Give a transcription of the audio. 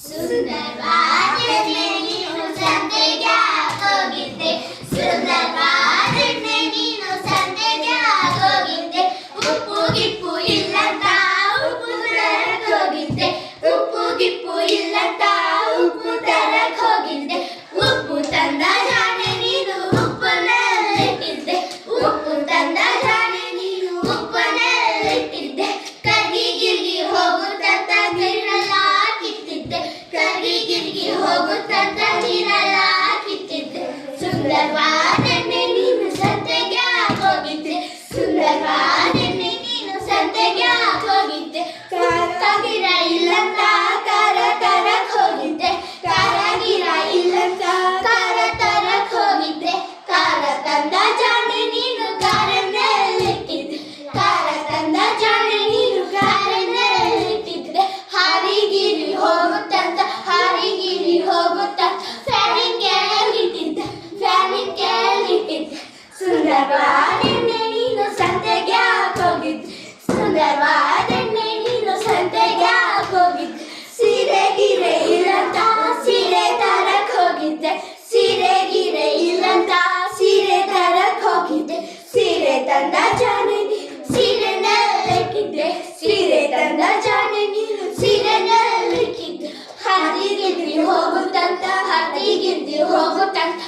ಸುಂದರವಾದ ನೀನು ಸಂತೆಗೆ ಹೋಗಿದ್ದೆ, ಸುಂದರವಾದ ನೀನು ಸಂತೆಗೆ ಹೋಗಿದ್ದೆ, ಉಪ್ಪು ಗಿಪ್ಪು ಇಲ್ಲಂತ ಉಪ್ಪು ತರಕ್ ಹೋಗಿದ್ದೆ, ಉಪ್ಪು ಗಿಪ್ಪು ಇಲ್ಲಂತ ಉಪ್ಪು ತರಕ್ ಹೋಗಿದ್ದೆ, ಉಪ್ಪು ತಂದ ಜಾಣೆ ನೀನು ಉಪ್ಪನ್ನೆಲ್ಲಿಟ್ಟಿದ್ದೆ, ಉಪ್ಪು ತಂದ ಜಾಣೆ ನೀನು ಉಪ್ಪನ್ನೆಲ್ಲಿಟ್ಟಿದ್ದೆ, ಕರ್ಗಿಗಿರ್ಗಿ ಹೋಗುತ್ತಂತ ನೀರೆಲ್ಲ ಕಿತ್ತಿದ್ದೆ, ಕರ್ಗಿಗಿರ್ಗಿ ಹೋಗುತ್ತಂತ ನೀರೆಲ್ಲ ಕಿತ್ತಿದ್ದೆ, ಸುಂದರವಾದ ನೀನು ಸಂತೆಗೆ ಹೋಗಿದ್ದೆ, ಸುಂದರವಾದ ನೀನು ಸಂತೆಗೆ ಹೋಗಿದ್ದೆ, ಕಾಗಿರ ಇಲ್ಲಂತ ಕಾರ ತರಕ್ ಹೋಗಿದ್ದೆ, ಕಾರಾಗಿರ ಇಲ್ಲಂತ ಕಾರ ತರಕ್ ಹೋಗಿದ್ದೆ, ಕಾರ ತಂದ ಜಾಣೆ ನೀನು ಕಾರನ್ನೆಲ್ಲಿಟ್ಟಿದ್ದೆ, ಕಾರ ತಂದ ಜಾಣೆ ನೀನು ಕಾರನ್ನೆಲ್ಲಿಟ್ಟಿದ್ದೆ, ಹಾರಿಗಿರಿ ಹೋಗುತ್ತಂತ ಹಾರಿಗಿರಿ ಹೋಗುತ್ತಂತ ಫ್ಯಾನಿನ್ ಕೇಳಿಟ್ಟಿದ್ದೆ, ಫ್ಯಾನಿನ್ ಕೇಳಿಟ್ಟಿದ್ದೆ, ಸುಂದರವಾದ ನೀನು ಸಂತೆಗೆ ಹೋಗಿದ್ದೆ, ಸುಂದರವಾದ ನೀನು ಸಂತೆಗೆ ಹೋಗಿದ್ದೆ, ಸೀರೆ ಗಿರೆ ಇಲ್ಲಂತ ಸೀರೆ ತರಕ್ ಹೋಗಿದ್ದೆ, ಸೀರೆ ಗಿರೆ ಇಲ್ಲಂತ ಸೀರೆ ತರಕ್ ಹೋಗಿದ್ದೆ, ಸೀರೆ ತಂದ ಜಾಣೆ ನೀನು ಸೀರೆನೆಲ್ಲಿಟ್ಟಿದ್ದೆ, ಸೀರೆ ತಂದ ಜಾಣೆ ನೀನು ಸೀರೆನೆಲ್ಲಿಟ್ಟಿದ್ದೆ, ಹಾದಿಗಿದ್ದಿ ಹೋಗುತ್ತಂತ ಹಾದಿಗಿದ್ದಿ ಹೋಗುತ್ತಂತ